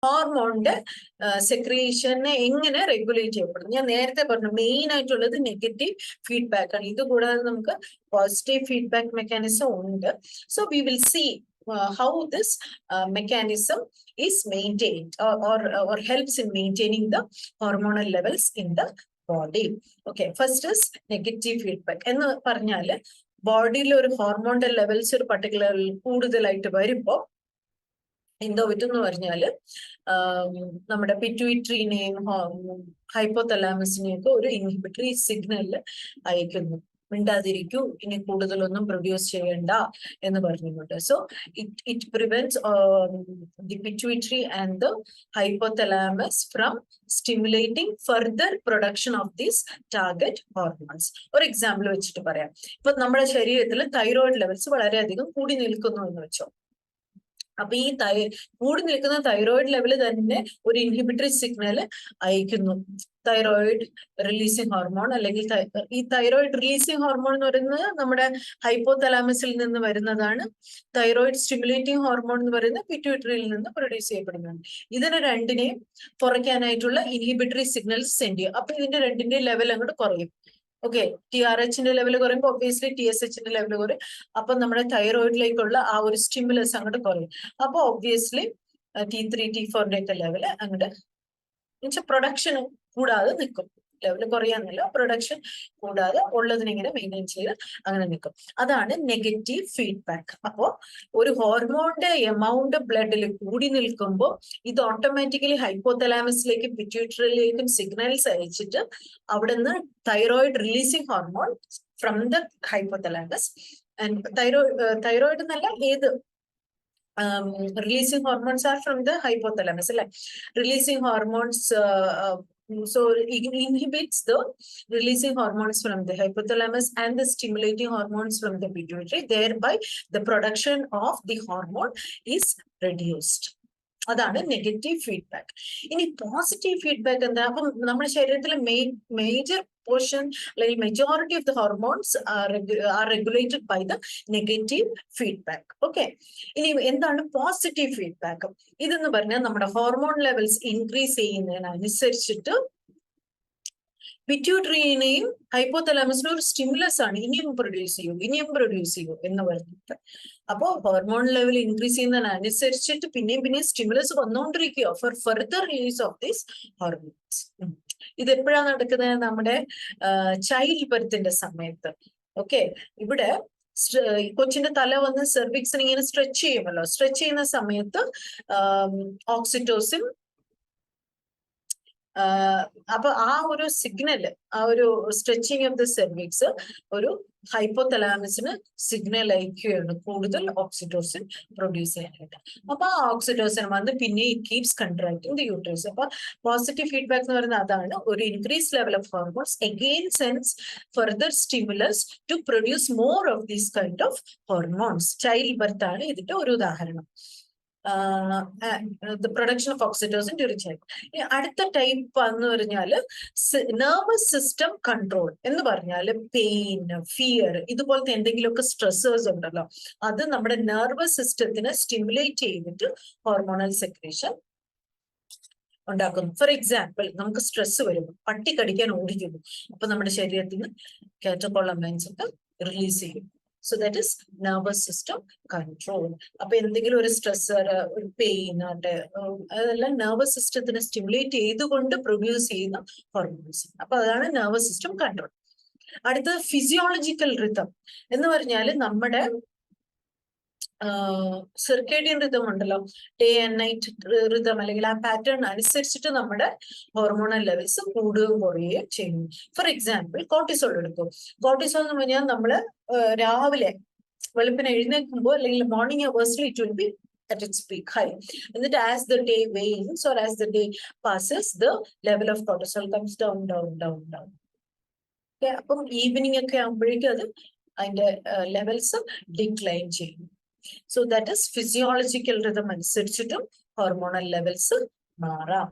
ഹോർമോണിന്റെ സെക്രീഷനെ എങ്ങനെ റെഗുലേറ്റ് ചെയ്യപ്പെടും? ഞാൻ നേരത്തെ പറഞ്ഞു മെയിൻ ആയിട്ടുള്ളത് നെഗറ്റീവ് ഫീഡ്ബാക്ക് ആണ്. ഇത് കൂടാതെ നമുക്ക് പോസിറ്റീവ് ഫീഡ്ബാക്ക് മെക്കാനിസം ഉണ്ട്. So we will see how this mechanism is maintained or helps in maintaining the hormonal levels in the body. Okay, first is negative feedback. എന്ന് പറഞ്ഞാല് ബോഡിയിൽ ഒരു ഹോർമോണിന്റെ ലെവൽസ് ഒരു പർട്ടിക്കുലർ കൂടുതലായിട്ട് വരുമ്പോ എന്തോ പറ്റുമെന്ന് പറഞ്ഞാല് നമ്മുടെ പിറ്റ്യൂട്ടറിനെയും ഹൈപ്പോതലാമസിനെയും ഒക്കെ ഒരു ഇൻഹിബിറ്ററി സിഗ്നൽ അയക്കുന്നു. മിണ്ടാതിരിക്കൂ, ഇനി കൂടുതലൊന്നും പ്രൊഡ്യൂസ് ചെയ്യണ്ട എന്ന് പറഞ്ഞുകൊണ്ട്. So it prevents the pituitary and the hypothalamus from stimulating further production of these target hormones. ഒരു എക്സാമ്പിൾ വെച്ചിട്ട് പറയാം. ഇപ്പൊ നമ്മുടെ ശരീരത്തിൽ തൈറോയിഡ് ലെവൽസ് വളരെയധികം കൂടി നിൽക്കുന്നു എന്ന് വെച്ചോ. അപ്പൊ ഈ കൂടി നിൽക്കുന്ന തൈറോയിഡ് ലെവല് തന്നെ ഒരു ഇൻഹിബിറ്ററി സിഗ്നൽ അയക്കുന്നു. തൈറോയിഡ് റിലീസിങ് ഹോർമോൺ, അല്ലെങ്കിൽ ഈ തൈറോയിഡ് റിലീസിങ് ഹോർമോൺ എന്ന് പറയുന്നത് നമ്മുടെ ഹൈപ്പോതലാമസിൽ നിന്ന് വരുന്നതാണ്. തൈറോയിഡ് സ്റ്റിമുലേറ്റിംഗ് ഹോർമോൺ എന്ന് പറയുന്നത് പിറ്റ്യൂട്ടറിയിൽ നിന്ന് പ്രൊഡ്യൂസ് ചെയ്യപ്പെടുന്നതാണ്. ഇതിനെ രണ്ടിനെയും കുറയ്ക്കാനായിട്ടുള്ള ഇൻഹിബിറ്ററി സിഗ്നൽസ് സെൻഡ് ചെയ്യും. അപ്പൊ ഇതിന്റെ രണ്ടിന്റെ ലെവൽ അങ്ങോട്ട് കുറയും. ഓക്കെ, TRHന്റെ ലെവൽ കുറയുമ്പോൾ ഒബ്വിയസ്ലി TSHന്റെ ലെവൽ കുറയും. അപ്പൊ നമ്മുടെ തൈറോയിഡിലേക്കുള്ള ആ ഒരു സ്റ്റിമുലസ് അങ്ങോട്ട് കുറയും. അപ്പൊ ഒബ്വിയസ്ലി T3 T4ന്റെ ഒക്കെ ലെവല് അങ്ങോട്ട് പ്രൊഡക്ഷൻ കൂടാതെ നിൽക്കും. ലെവല് കുറയാന്നല്ല, പ്രൊഡക്ഷൻ കൂടാതെ ഉള്ളതിനെങ്ങനെ മെയിൻറ്റെയിൻ ചെയ്ത് അങ്ങനെ നിൽക്കും. അതാണ് നെഗറ്റീവ് ഫീഡ്ബാക്ക്. അപ്പോ ഒരു ഹോർമോണിന്റെ എമൗണ്ട് ബ്ലഡിൽ കൂടി നിൽക്കുമ്പോൾ ഇത് ഓട്ടോമാറ്റിക്കലി ഹൈപ്പോതലാമസിലേക്കും പിറ്റ്യൂട്ടറിയിലേക്കും സിഗ്നൽസ് അയച്ചിട്ട് അവിടുന്ന് thyroid releasing hormone from the hypothalamus and thyroid എന്നല്ല, ഏത് releasing hormones are from the hypothalamus. Releasing hormones so it inhibits the releasing hormones from the hypothalamus and the stimulating hormones from the pituitary. Thereby the production of the hormone is reduced. അതാണ് negative feedback. ഇനി positive feedback എന്താ? അപ്പം നമ്മുടെ ശരീരത്തിലെ major portion അല്ലെങ്കിൽ majority of the hormones are regulated by the negative feedback. Okay, ഇനി എന്താണ് positive feedback? ഇതെന്ന് പറഞ്ഞാൽ നമ്മുടെ ഹോർമോൺ ലെവൽസ് ഇൻക്രീസ് ചെയ്യുന്നതിനനുസരിച്ചിട്ട് പിറ്റ്യൂട്ടറിനെയും ഹൈപ്പോതലാമസിനും ഒരു സ്റ്റിമുലസ് ആണ്, ഇനിയും പ്രൊഡ്യൂസ് ചെയ്യൂ എന്ന് പറഞ്ഞിട്ട്. അപ്പോ ഹോർമോൺ ലെവൽ ഇൻക്രീസ് ചെയ്യുന്നതിനനുസരിച്ചിട്ട് പിന്നെയും സ്റ്റിമുലസ് വന്നുകൊണ്ടിരിക്കുകയോ for further release of these hormones. ഇത് എപ്പോഴാണ് നടക്കുന്നത്? നമ്മുടെ ചൈൽഡ് ബർത്തിന്റെ സമയത്ത്. ഓക്കെ, ഇവിടെ കൊച്ചിന്റെ തല വന്ന് സെർവിക്സിന് ഇങ്ങനെ സ്ട്രെച്ച് ചെയ്യുമല്ലോ. സ്ട്രെച്ച് ചെയ്യുന്ന സമയത്ത് ഓക്സിറ്റോസിൻ, അപ്പൊ ആ ഒരു സിഗ്നൽ, ആ ഒരു സ്ട്രെച്ചിങ് ഓഫ് ദ സെർവിക്സ് ഒരു ഹൈപ്പോതലാമസിന് സിഗ്നൽ അയക്കുകയാണ് കൂടുതൽ ഓക്സിറ്റോസിൻ പ്രൊഡ്യൂസ് ചെയ്യാനായിട്ട്. അപ്പൊ ആ ഓക്സിറ്റോസിൻ വന്ന് പിന്നെ it keeps contracting the uterus. അപ്പൊ പോസിറ്റീവ് ഫീഡ്ബാക്ക് എന്ന് പറയുന്നത് അതാണ്. ഒരു increase level of hormones again sense further stimulus to produce more of these kind of hormones. Child birth ആണ് ഇതിന്റെ ഒരു ഉദാഹരണം. the production of oxytocin during childhood. അടുത്ത ടൈപ്പ് എന്ന് പറഞ്ഞാല് നെർവസ് സിസ്റ്റം കൺട്രോൾ എന്ന് പറഞ്ഞാല് പെയിൻ, ഫിയർ, ഇതുപോലത്തെ എന്തെങ്കിലുമൊക്കെ സ്ട്രെസ്സേഴ്സ് ഉണ്ടല്ലോ, അത് നമ്മുടെ നെർവസ് സിസ്റ്റത്തിനെ സ്റ്റിമുലേറ്റ് ചെയ്തിട്ട് ഹോർമോണൽ സെക്രീഷൻ ഉണ്ടാക്കുന്നു. ഫോർ എക്സാമ്പിൾ, നമുക്ക് സ്ട്രെസ് വരുന്നു, പട്ടി കടിക്കാൻ ഓടിക്കുന്നു, അപ്പൊ നമ്മുടെ ശരീരത്തിൽ നിന്ന് കാറ്റക്കോളമൈൻസ് ഒക്കെ റിലീസ് ചെയ്യും. So that is nervous system control. അപ്പൊ എന്തെങ്കിലും ഒരു സ്ട്രെസ്, ഒരു പെയിൻ അതെല്ലാം നെർവസ് സിസ്റ്റത്തിനെ സ്റ്റിമുലേറ്റ് ചെയ്തുകൊണ്ട് പ്രൊഡ്യൂസ് ചെയ്യുന്ന ഹോർമോൺസ്. അപ്പൊ അതാണ് നെർവസ് സിസ്റ്റം കൺട്രോൾ. അടുത്തത് ഫിസിയോളജിക്കൽ റിതം എന്ന് പറഞ്ഞാല് നമ്മുടെ സിർക്കേഡിയൻ റിതം ഉണ്ടല്ലോ, ഡേ ആൻഡ് നൈറ്റ് റിതം, അല്ലെങ്കിൽ ആ പാറ്റേൺ അനുസരിച്ചിട്ട് നമ്മുടെ ഹോർമോണൽ ലെവൽസ് കൂടുകയും കുറയുകയും ചെയ്യുന്നു. ഫോർ എക്സാമ്പിൾ, കോർട്ടിസോൾ എടുക്കും. കോർട്ടിസോൾ എന്ന് പറഞ്ഞാൽ നമ്മള് രാവിലെ വെളുപ്പിന് എഴുന്നേൽക്കുമ്പോൾ അല്ലെങ്കിൽ മോർണിംഗ് അവേഴ്സിൽ it will be at its peak high, and that as the day wanes or as the day passes, the level of cortisol comes down. Okay, അപ്പം ഈവനിങ് ഒക്കെ ആകുമ്പോഴേക്കും അത് അതിന്റെ ലെവൽസ് ഡിക്ലൈൻ ചെയ്യും. So that is physiological rhythm അനുസരിച്ചിട്ടും hormonal levels മാറാം.